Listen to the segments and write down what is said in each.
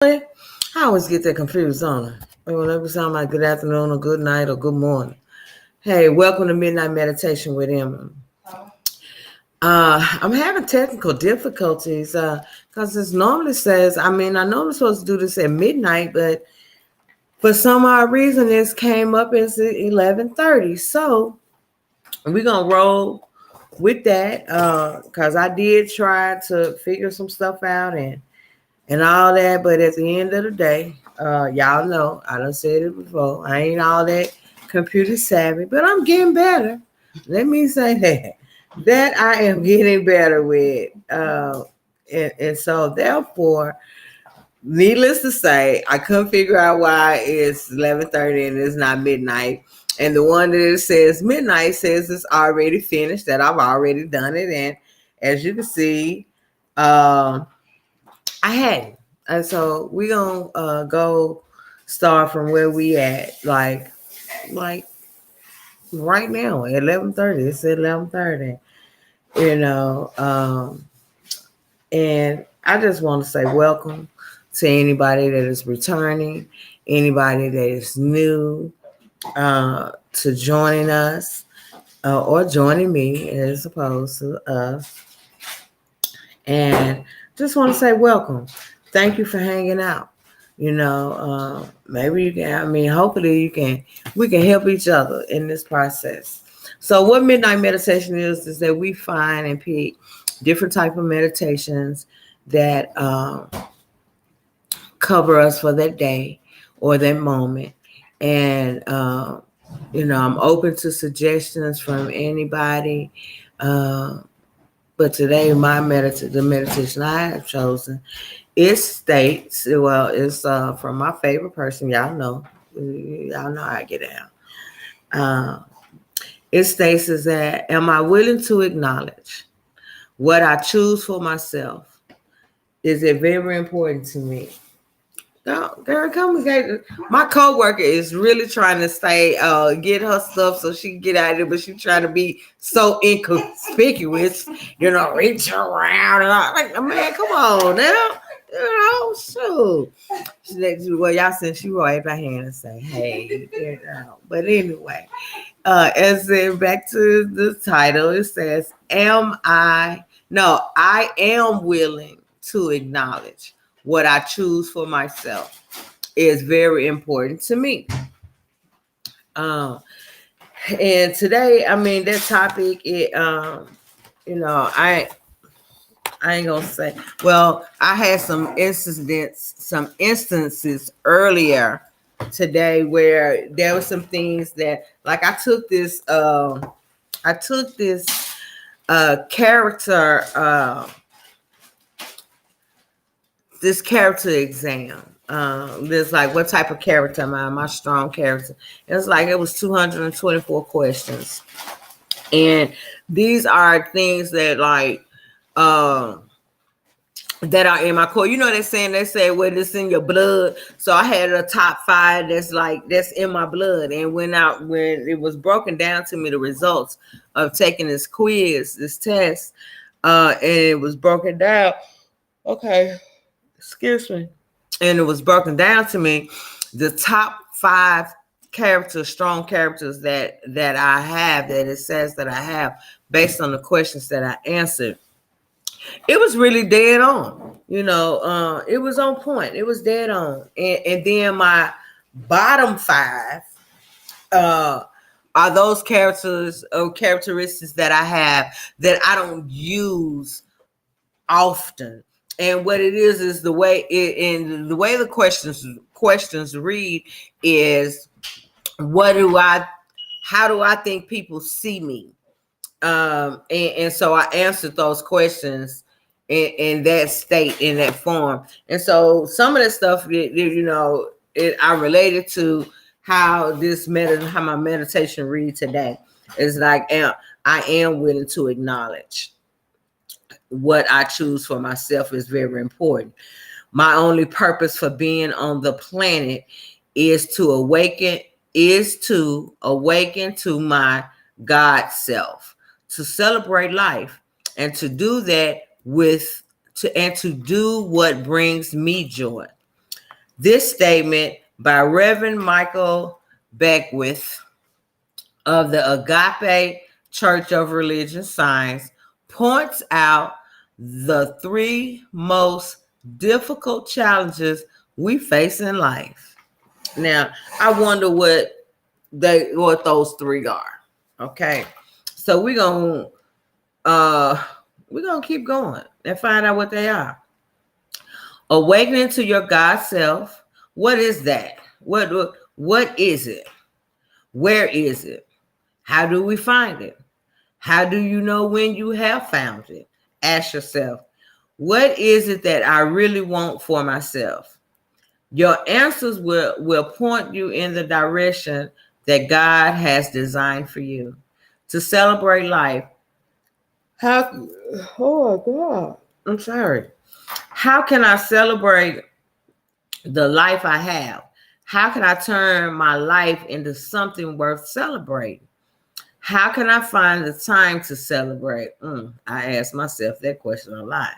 I always get that confused on it. Whenever it sound like good afternoon or good night or good morning. Hey, welcome to Midnight Meditation with Emma. I'm having technical difficulties because this normally says, I know I'm supposed to do this at midnight, but for some odd reason, this came up as 11:30. So we're going to roll with that because I did try to figure some stuff out and all that. But at the end of the day, y'all know I done said it before. I ain't all that computer savvy, but I'm getting better. Let me say that I am getting better with. And so therefore, needless to say, I couldn't figure out why it's 11:30 and it's not midnight. And the one that it says midnight says it's already finished, that I've already done it. And as you can see, I hadn't. And so we're gonna go start from where we at, like right now at 11:30. It's at 11:30. You know, and I just want to say welcome to anybody that is returning, anybody that is new to joining us or joining me as opposed to us. And just want to say welcome. Thank you for hanging out. Maybe you can, hopefully we can help each other in this process. So what midnight meditation is that we find and pick different type of meditations that cover us for that day or that moment. And, I'm open to suggestions from anybody. But today, the meditation I have chosen, it states, well, it's from my favorite person. Y'all know I get down. It states is that, am I willing to acknowledge what I choose for myself? Is it very important to me? Girl, come get my coworker is really trying to stay, get her stuff so she can get out of it, but she's trying to be so inconspicuous, reach around and all. Like, man, come on now, shoot. Well, y'all said she raised her hand and say, "Hey," But anyway, as in back to the title, it says, "Am I? No, I am willing to acknowledge what I choose for myself is very important to me." And today, that topic, I ain't gonna say. Well, I had some instances earlier today where there were some things that, like, I took this character this character exam. There's like, what type of character am I? Am I strong character? It's like it was 224 questions, and these are things that that are in my core. They say, well, it's in your blood. So I had a top 5 that's in my blood. And when it was broken down to me, the results of taking this quiz, this test, and it was broken down. Okay, excuse me. And it was broken down to me, the top 5 strong characters that I have, that it says that I have based on the questions that I answered. It was really dead on. It was on point. It was dead on. And then my bottom 5 are those characters or characteristics that I have that I don't use often. And what it is the way the questions read is, how do I think people see me? And so I answered those questions in that state, in that form. And so some of the stuff I related to how my meditation read today is like, I am willing to acknowledge what I choose for myself is very important. My only purpose for being on the planet is to awaken to my God self, to celebrate life, and to do that to do what brings me joy. This statement by Reverend Michael Beckwith of the Agape Church of Religion Science points out the three most difficult challenges we face in life. Now, I wonder what those three are. Okay, so we're gonna keep going and find out what they are. Awakening to your God self. What is that? What is it? Where is it? How do we find it? How do you know when you have found it? Ask yourself, what is it that I really want for myself? Your answers will point you in the direction that God has designed for you. To celebrate life, oh my God, I'm sorry. How can I celebrate the life I have? How can I turn my life into something worth celebrating? How can I find the time to celebrate? I ask myself that question a lot.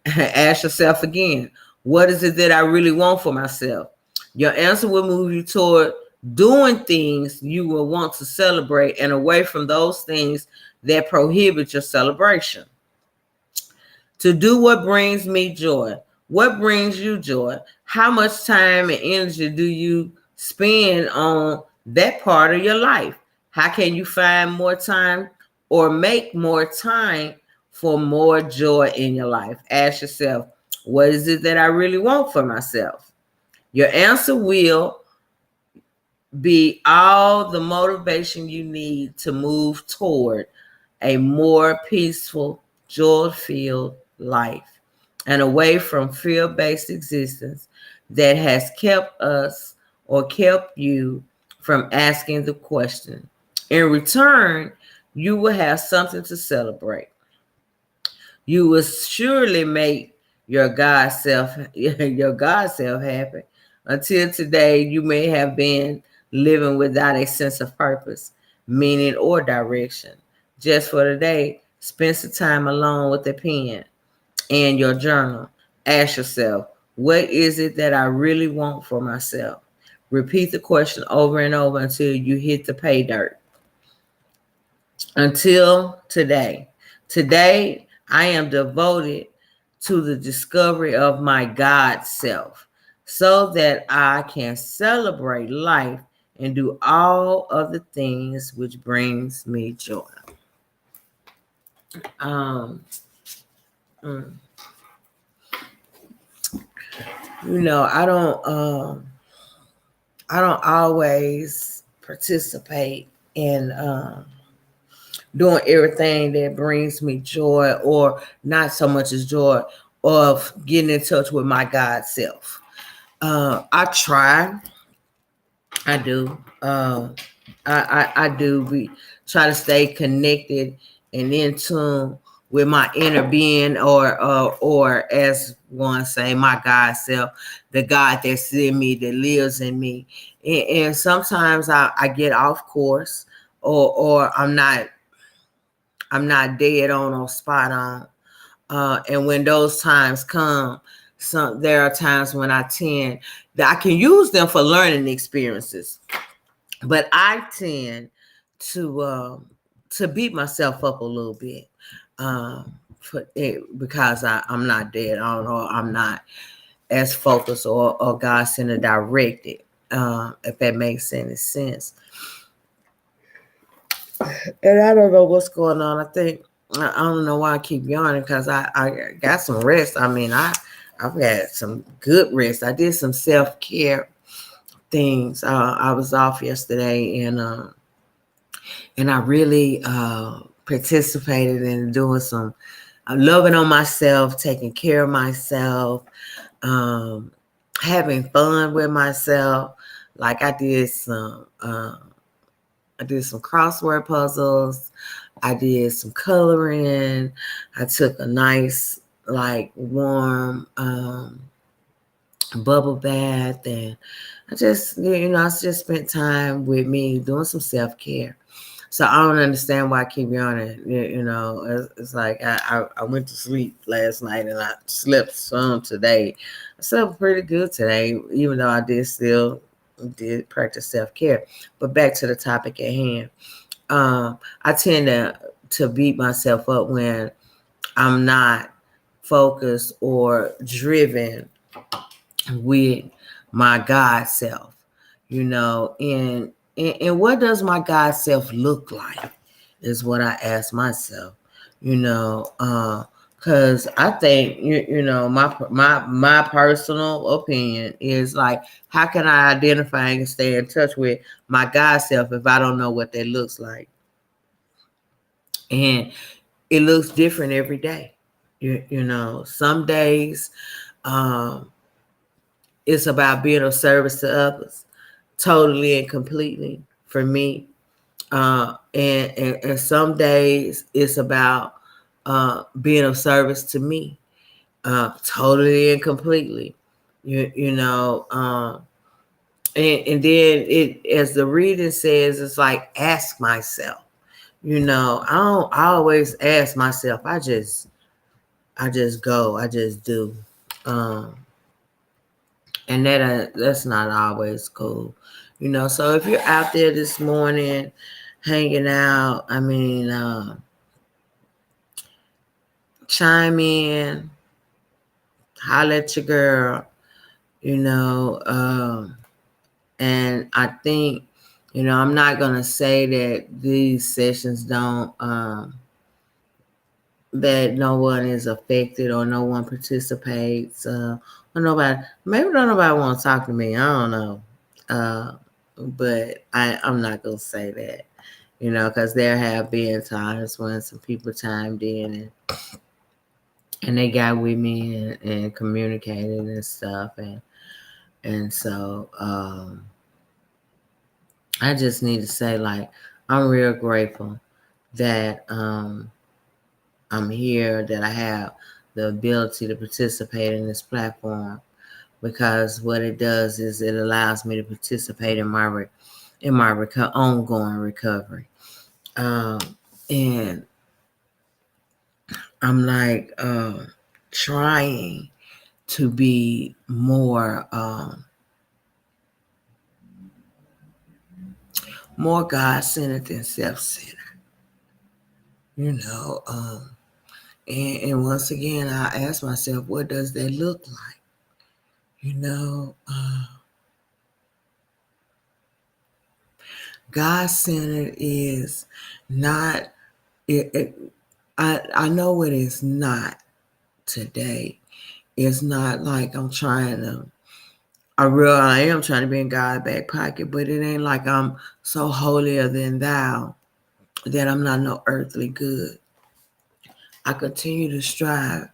Ask yourself again, what is it that I really want for myself? Your answer will move you toward doing things you will want to celebrate and away from those things that prohibit your celebration. To do what brings me joy. What brings you joy? How much time and energy do you spend on that part of your life? How can you find more time or make more time for more joy in your life? Ask yourself, what is it that I really want for myself? Your answer will be all the motivation you need to move toward a more peaceful, joy-filled life and away from fear-based existence that has kept us or kept you from asking the question. In return, you will have something to celebrate. You will surely make your God self happy. Until today, you may have been living without a sense of purpose, meaning, or direction. Just for today, spend some time alone with a pen and your journal. Ask yourself, what is it that I really want for myself? Repeat the question over and over until you hit the pay dirt. Until today. Today, I am devoted to the discovery of my God self so that I can celebrate life and do all of the things which brings me joy. I don't always participate in doing everything that brings me joy, or not so much as joy of getting in touch with my God self. I try. I do. I do. We try to stay connected and in tune with my inner being, or as one say, my God self, the God that's in me, that lives in me. And sometimes I get off course, or I'm not dead on or spot on. And when those times come, there are times when I tend that I can use them for learning experiences, but I tend to beat myself up a little bit because I'm not dead on, or I'm not as focused or God centered directed. If that makes any sense. And I don't know what's going on. I don't know why I keep yawning, because I got some rest. I mean, I've had some good rest. I did some self-care things. I was off yesterday, and I really participated in doing some loving on myself, taking care of myself, having fun with myself. Like I did some crossword puzzles. I did some coloring. I took a nice, like, warm bubble bath, and I just spent time with me doing some self-care. So I don't understand why I keep yawning. You know, it's like I went to sleep last night and I slept some today. I slept pretty good today, even though I did practice self-care. But back to the topic at hand. I tend to beat myself up when I'm not focused or driven with my God self, you know, and what does my God self look like is what I ask myself, you know, because I think you know my personal opinion is like, how can I identify and stay in touch with my God self if I don't know what that looks like? And it looks different every day. You know, some days um, it's about being of service to others, totally and completely for me. And some days it's about being of service to me, totally and completely. You know, and then it, as the reading says, it's like ask myself. You know, I always ask myself. I just go. I just do. Um, and that's not always cool, you know. So if you're out there this morning hanging out, I mean, chime in, holler at your girl, you know. And I think, you know, I'm not gonna say that these sessions don't that no one is affected or no one participates, or nobody, maybe nobody want to talk to me, I don't know. But I'm not gonna say that, you know, because there have been times when some people chimed in and they got with me and communicated and stuff, and so I just need to say, like, I'm real grateful that I'm here, that I have the ability to participate in this platform, because what it does is it allows me to participate in my ongoing recovery. And I'm like trying to be more God-centered than self-centered, you know. And once again, I ask myself, what does that look like? You know, God-centered is not. I know it is not today. It's not like I'm trying to. I am trying to be in God's back pocket, but it ain't like I'm so holier than thou that I'm not no earthly good. I continue to strive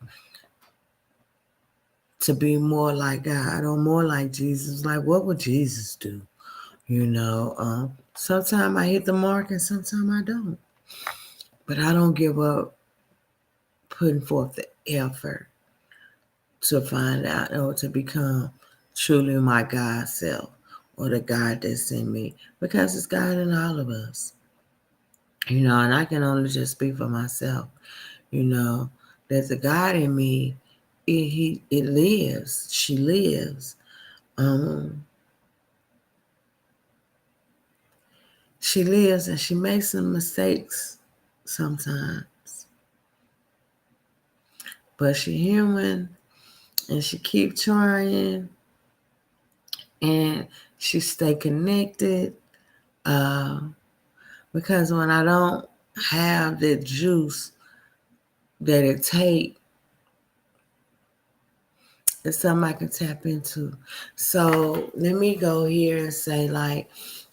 to be more like God or more like Jesus. Like, what would Jesus do? You know, sometimes I hit the mark and sometimes I don't. But I don't give up putting forth the effort to find out or to become truly my God self or the God that's in me, because it's God in all of us. You know, and I can only just speak for myself. You know, there's a God in me. It lives. She lives. Um, she lives, and she makes some mistakes sometimes, but she human, and she keep trying, and she stay connected. Uh, because when I don't have the juice that it take, it's something I can tap into. So let me go here and say, like,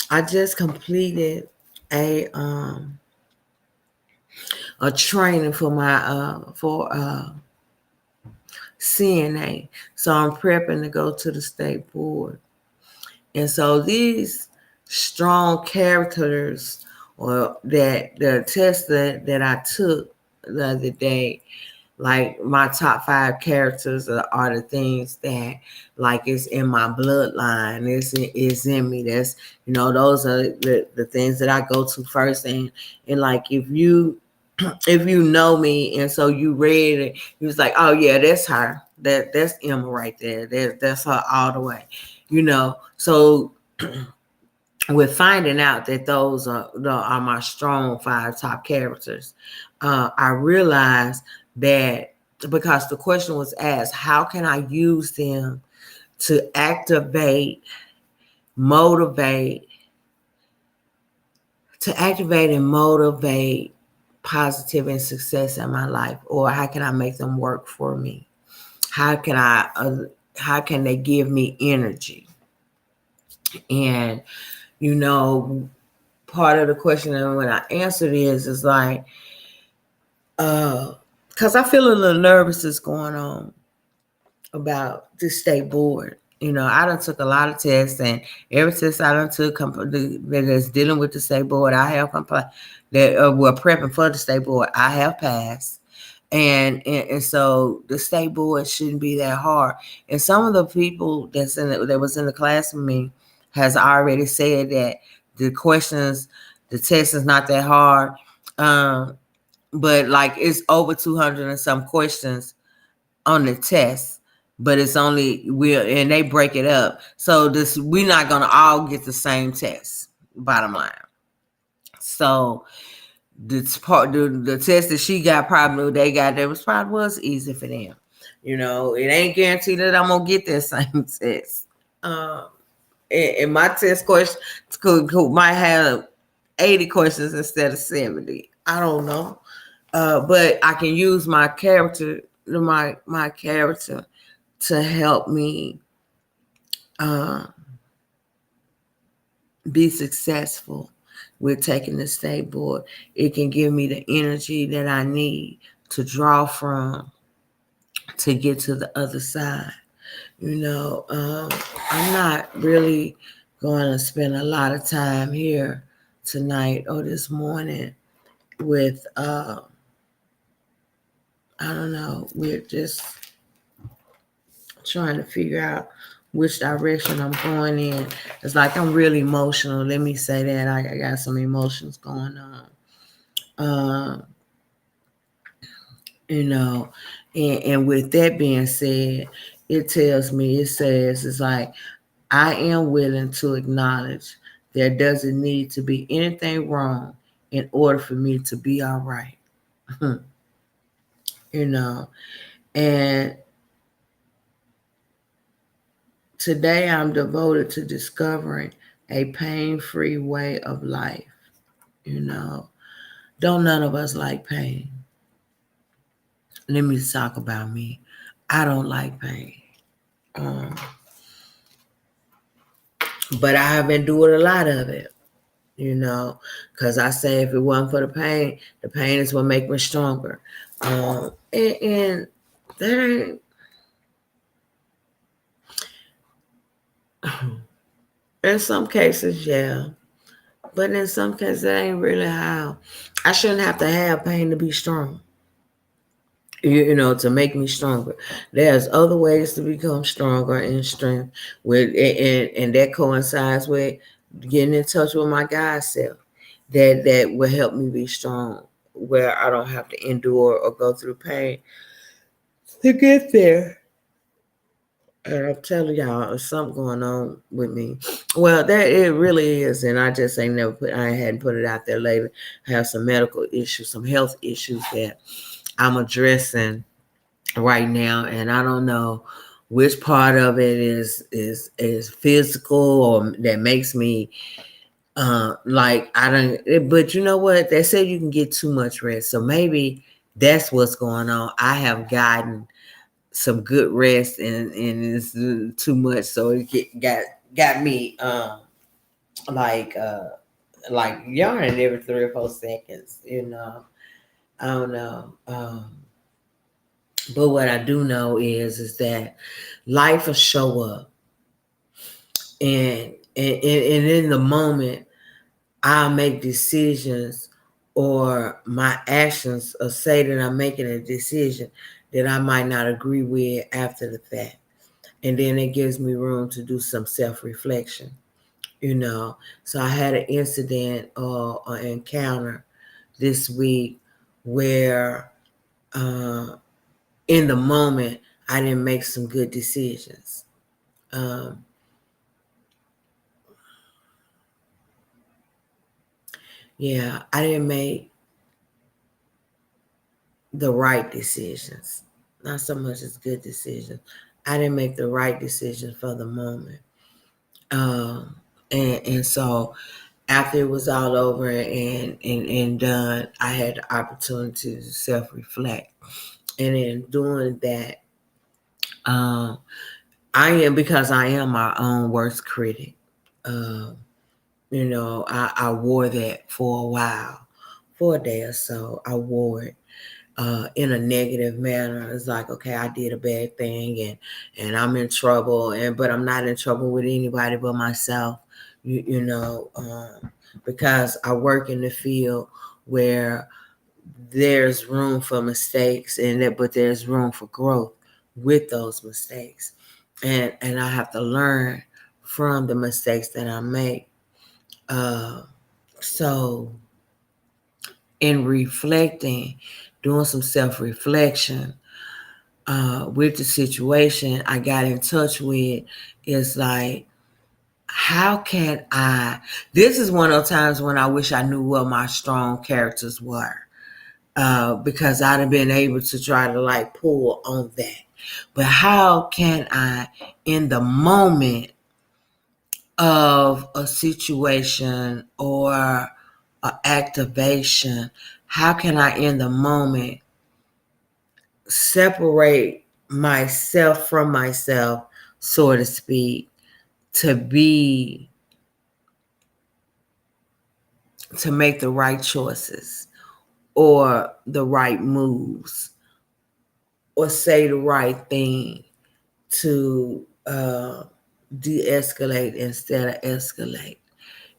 I just completed a training for my CNA. So I'm prepping to go to the state board. And so these strong characters, or that the test that I took the other day, like my top 5 characters are the things that like it's in my bloodline. It's in me. That's, those are the things that I go to first. And like if you know me and so you read it, you was like, oh yeah, that's her. That's Emma right there. That's her all the way. So with finding out that those are my strong 5 top characters, I realized that because the question was asked, how can I use them to activate, motivate, and motivate positive and success in my life, or how can I make them work for me? How can they give me energy? And part of the question, and when I answered is like, because I feel a little nervous is going on about this state board. I done took a lot of tests, and every test I done took that is dealing with the state board, I have that we're prepping for the state board, I have passed. And so the state board shouldn't be that hard. And some of the people that was in the class with me has already said that the questions, the test is not that hard. But like it's over 200 and some questions on the test, but it's only and they break it up. So we're not gonna all get the same test, bottom line. So the test that she got, probably they got that was easy for them. It ain't guaranteed that I'm gonna get that same test. And my test question might have 80 questions instead of 70. I don't know. But I can use my character, my character, to help me be successful with taking the state board. It can give me the energy that I need to draw from to get to the other side. I'm not really going to spend a lot of time here tonight or this morning with I don't know, we're just trying to figure out which direction I'm going in. It's like I'm really emotional. Let me say that. I got some emotions going on. And with that being said, it says, it's like, I am willing to acknowledge there doesn't need to be anything wrong in order for me to be all right. And today I'm devoted to discovering a pain-free way of life. Don't none of us like pain. Let me talk about me. I don't like pain. But I have endured a lot of it, because I say if it wasn't for the pain is what make me stronger. And that ain't, in some cases, yeah. But in some cases, that ain't really how. I shouldn't have to have pain to be strong. To make me stronger. There's other ways to become stronger in strength and that coincides with getting in touch with my God self. That will help me be strong, where I don't have to endure or go through pain to get there. And I'm telling y'all, there's something going on with me. Well, that it really is, and I just ain't I hadn't put it out there later. I have some medical issues, some health issues that I'm addressing right now, and I don't know which part of it is physical or that makes me like I don't. But you know what? They say you can get too much rest, so maybe that's what's going on. I have gotten some good rest, and it's too much, so it got me like yarning every 3 or 4 seconds. I don't know. But what I do know is that life will show up, and in the moment, I'll make decisions or my actions, or say that I'm making a decision that I might not agree with after the fact. And then it gives me room to do some self-reflection, you know. So I had an incident or encounter this week where in the moment I didn't make some good decisions. Yeah, I didn't make the right decisions. Not so much as good decisions. I didn't make the right decision for the moment. And so after it was all over and done, I had the opportunity to self-reflect. And in doing that, because I am my own worst critic. Um, I wore that for a while, for a day or so. I wore it in a negative manner. It's like, okay, I did a bad thing and I'm in trouble, but I'm not in trouble with anybody but myself. Because I work in the field where there's room for mistakes but there's room for growth with those mistakes, and I have to learn from the mistakes that I make. So in reflecting, doing some self-reflection with the situation I got in touch with, is like, how can this is one of those times when I wish I knew what my strong characters were, because I'd have been able to try to like pull on that. But how can I, in the moment of a situation or an activation, how can I, in the moment, separate myself from myself, so to speak, to make the right choices or the right moves or say the right thing to de-escalate instead of escalate.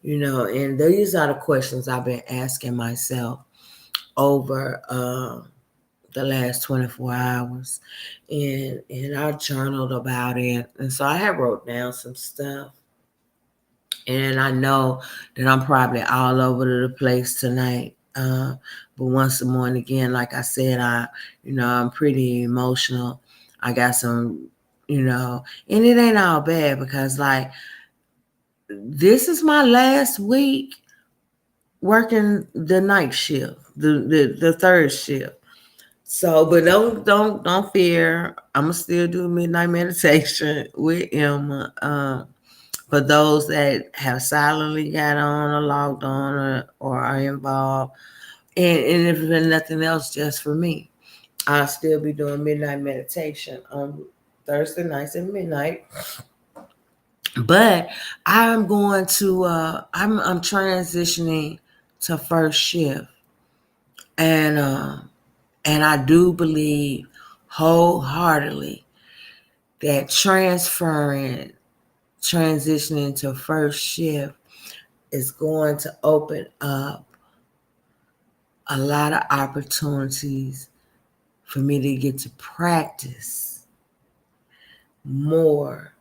And these are the questions I've been asking myself over the last 24 hours. And I journaled about it. And so I have wrote down some stuff. And I know that I'm probably all over the place tonight. But once more and again, like I said, I'm pretty emotional. I got some, and it ain't all bad because like this is my last week working the night shift, the third shift. So, but don't fear. I'm gonna still do midnight meditation with Emma. For those that have silently got on or logged on or are involved, and if there's nothing else, just for me, I'll still be doing midnight meditation on Thursday nights at midnight. But I'm going to I'm transitioning to first shift, and I do believe wholeheartedly that transitioning to first shift is going to open up a lot of opportunities for me to get to practice more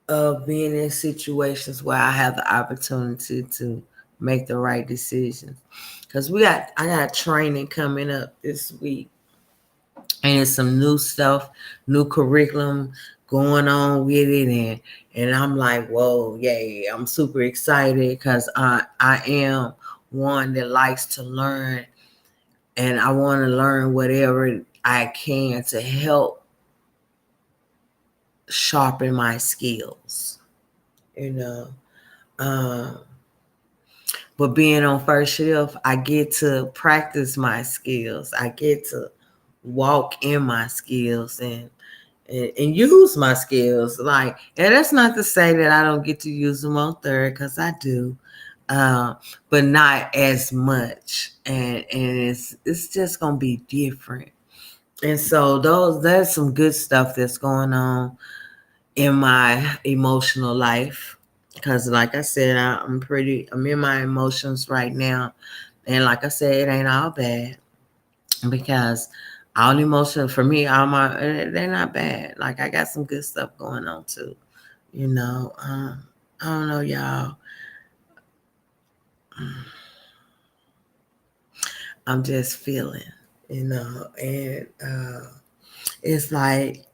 of being in situations where I have the opportunity to make the right decisions. Because I got training coming up this week, and it's some new stuff, new curriculum going on with it, and I'm like, whoa, yay! I'm super excited because I am one that likes to learn, and I want to learn whatever I can to help sharpen my skills, you know. Um, but being on first shift, I get to practice my skills. I get to walk in my skills and use my skills. Like, and that's not to say that I don't get to use them on third, because I do, but not as much. And it's just gonna be different. And so there's some good stuff that's going on in my emotional life. Because like I said, I'm in my emotions right now. And like I said, it ain't all bad, because all emotion for me, all my they're not bad. Like, I got some good stuff going on too. You know, I don't know, y'all. I'm just feeling, and it's like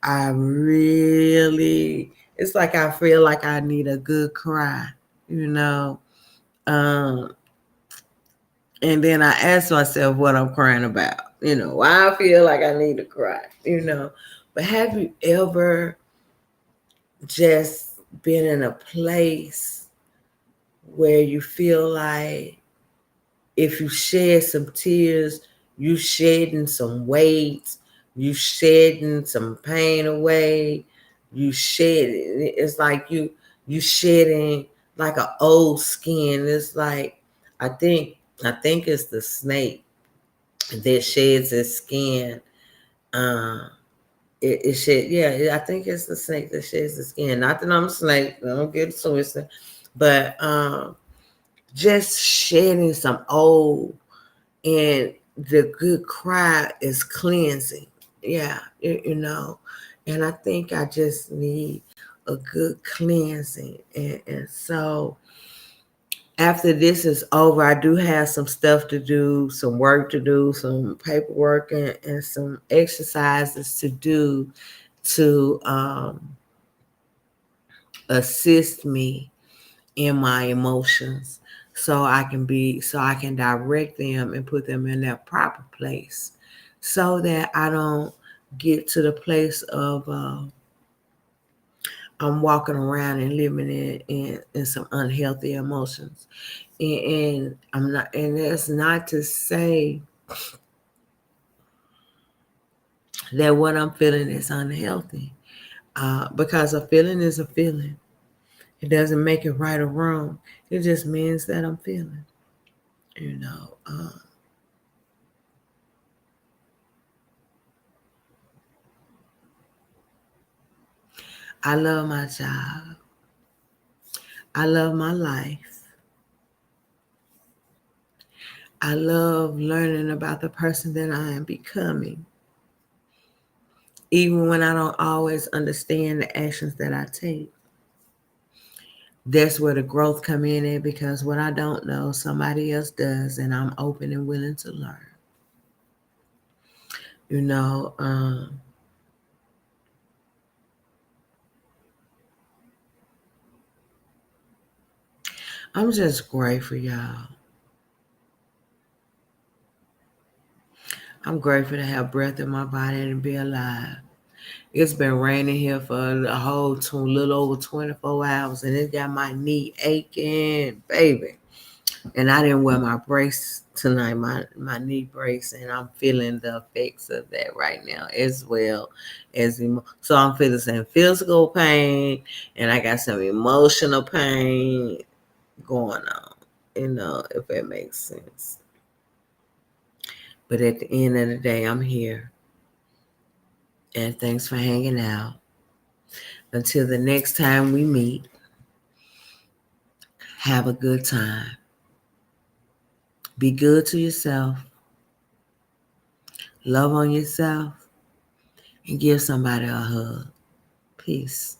it's like I feel like I need a good cry, you know. Um, and then I ask myself what I'm crying about, why I feel like I need to cry. But have you ever just been in a place where you feel like if you shed some tears, you shedding some weight, you shedding some pain away, it's like you shedding like an old skin. It's like I think it's the snake that sheds its skin. Uh, it shed, yeah, I think it's the snake that sheds the skin. Not that I'm a snake, I don't get it twisted, but just shedding some old, and the good cry is cleansing. Yeah, and I think I just need a good cleansing. And so after this is over, I do have some stuff to do, some work to do, some paperwork, and some exercises to do to assist me in my emotions, so I can direct them and put them in their proper place, so that I don't get to the place of I'm walking around and living in some unhealthy emotions. And I'm not, and that's not to say that what I'm feeling is unhealthy, because a feeling is a feeling. It doesn't make it right or wrong. It just means that I'm feeling, you know. I love my job. I love my life. I love learning about the person that I am becoming, even when I don't always understand the actions that I take. That's where the growth come in at, because what I don't know, somebody else does, and I'm open and willing to learn. You know, I'm just grateful, y'all. I'm grateful to have breath in my body and be alive. It's been raining here for a whole little over 24 hours, and it got my knee aching, baby. And I didn't wear my brace tonight, my knee brace, and I'm feeling the effects of that right now as well as so I'm feeling some physical pain, and I got some emotional pain going on. If that makes sense. But at the end of the day, I'm here, and thanks for hanging out. Until the next time we meet, have a good time. Be good to yourself. Love on yourself, and give somebody a hug. Peace.